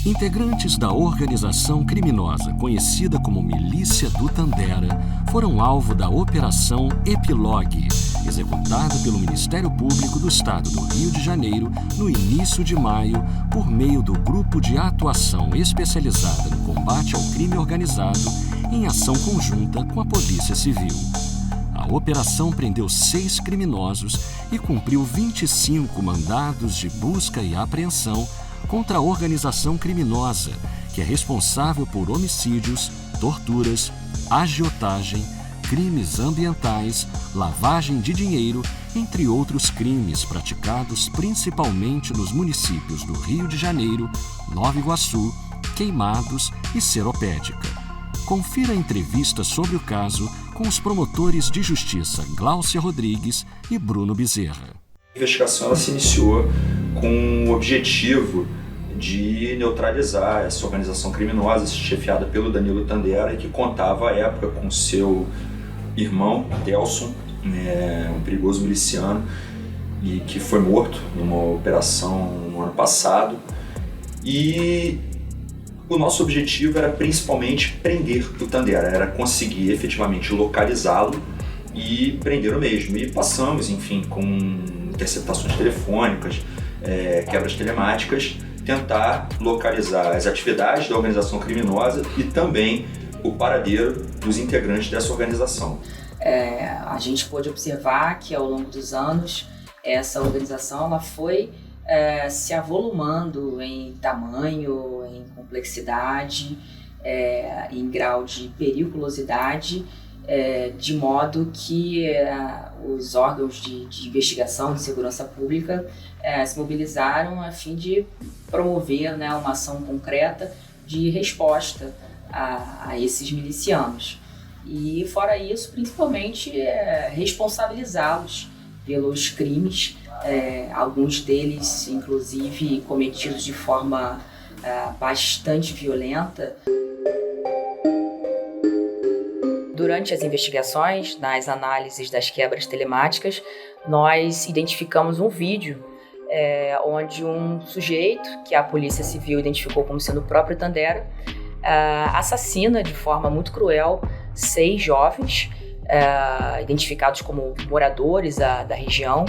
Integrantes da organização criminosa conhecida como Milícia do Tandera foram alvo da Operação Epilogue, executada pelo Ministério Público do Estado do Rio de Janeiro no início de maio por meio do Grupo de Atuação Especializada no Combate ao Crime Organizado em ação conjunta com a Polícia Civil. A operação prendeu 6 criminosos e cumpriu 25 mandados de busca e apreensão contra a organização criminosa, que é responsável por homicídios, torturas, agiotagem, crimes ambientais, lavagem de dinheiro, entre outros crimes praticados principalmente nos municípios do Rio de Janeiro, Nova Iguaçu, Queimados e Seropédica. Confira a entrevista sobre o caso com os promotores de justiça Gláucia Rodrigues e Bruno Bezerra. A investigação ela se iniciou com o objetivo de neutralizar essa organização criminosa chefiada pelo Danilo Tandera, que contava à época com seu irmão, Delson, um perigoso miliciano, e que foi morto numa operação no ano passado. E o nosso objetivo era principalmente prender o Tandera, era conseguir efetivamente localizá-lo e prender o mesmo. E passamos, enfim, com interceptações telefônicas, quebras telemáticas, tentar localizar as atividades da organização criminosa e também o paradeiro dos integrantes dessa organização. A gente pôde observar que ao longo dos anos essa organização ela foi se avolumando em tamanho, em complexidade, em grau de periculosidade, de modo que os órgãos de investigação de segurança pública se mobilizaram a fim de promover, uma ação concreta de resposta a esses milicianos. E, fora isso, principalmente responsabilizá-los pelos crimes, alguns deles, inclusive, cometidos de forma bastante violenta. Durante as investigações, nas análises das quebras telemáticas, nós identificamos um vídeo onde um sujeito, que a Polícia Civil identificou como sendo o próprio Tandera, assassina de forma muito cruel 6 jovens, identificados como moradores da região.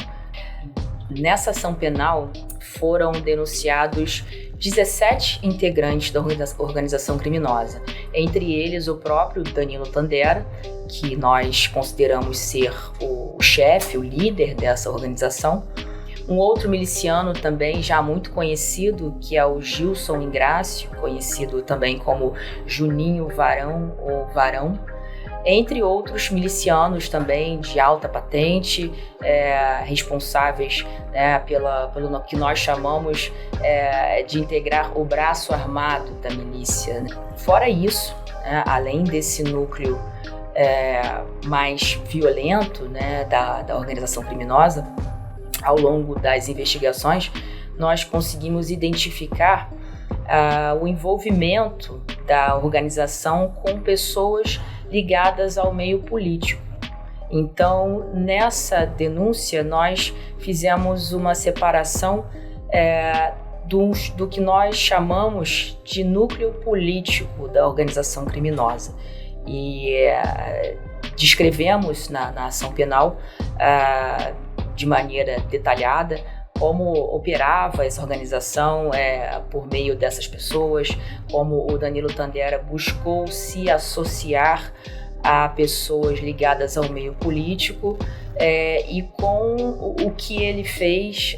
Nessa ação penal foram denunciados 17 integrantes da organização criminosa, entre eles o próprio Danilo Tandera, que nós consideramos ser o chefe, o líder dessa organização, um outro miliciano também já muito conhecido, que é o Gilson Ingrácio, conhecido também como Juninho Varão ou Varão, entre outros milicianos também de alta patente, responsáveis pelo que nós chamamos de integrar o braço armado da milícia. Fora isso, além desse núcleo mais violento da organização criminosa, ao longo das investigações, nós conseguimos identificar o envolvimento da organização com pessoas ligadas ao meio político. Então, nessa denúncia, nós fizemos uma separação do que nós chamamos de núcleo político da organização criminosa. E descrevemos na ação penal, de maneira detalhada, como operava essa organização por meio dessas pessoas, como o Danilo Tandera buscou se associar a pessoas ligadas ao meio político, e com o que ele fez,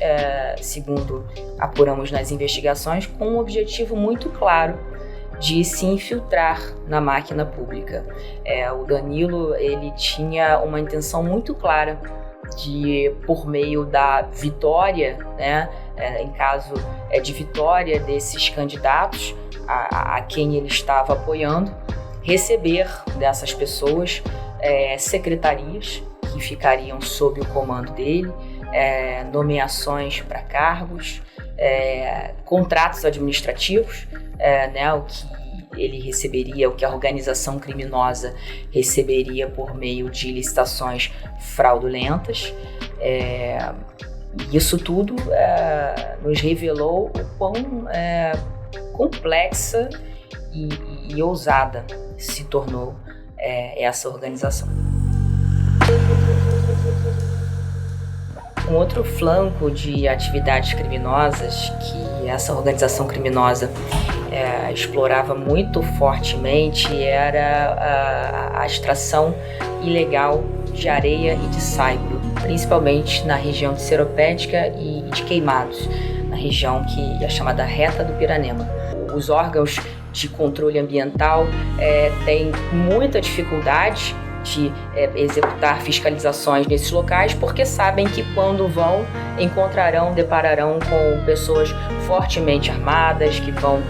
segundo apuramos nas investigações, com um objetivo muito claro de se infiltrar na máquina pública. O Danilo ele tinha uma intenção muito clara de, por meio da vitória, em caso de vitória desses candidatos a quem ele estava apoiando, receber dessas pessoas secretarias que ficariam sob o comando dele, nomeações para cargos, contratos administrativos, o que ele receberia, o que a organização criminosa receberia por meio de licitações fraudulentas. Isso tudo nos revelou o quão complexa e ousada se tornou essa organização. Um outro flanco de atividades criminosas que essa organização criminosa explorava muito fortemente era a extração ilegal de areia e de saibro, principalmente na região de Seropédica e de Queimados, na região que é chamada Reta do Piranema. Os órgãos de controle ambiental têm muita dificuldade de executar fiscalizações nesses locais, porque sabem que quando vão, depararão com pessoas fortemente armadas, que vão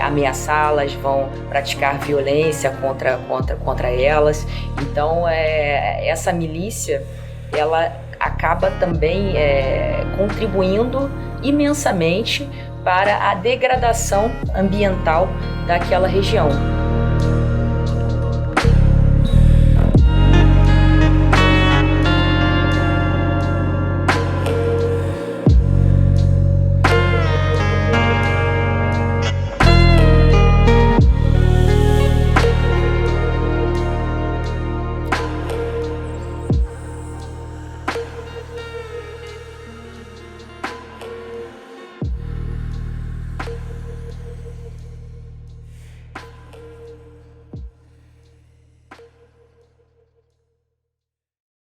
ameaçá-las, vão praticar violência contra elas. Então, essa milícia, ela acaba também contribuindo imensamente para a degradação ambiental daquela região.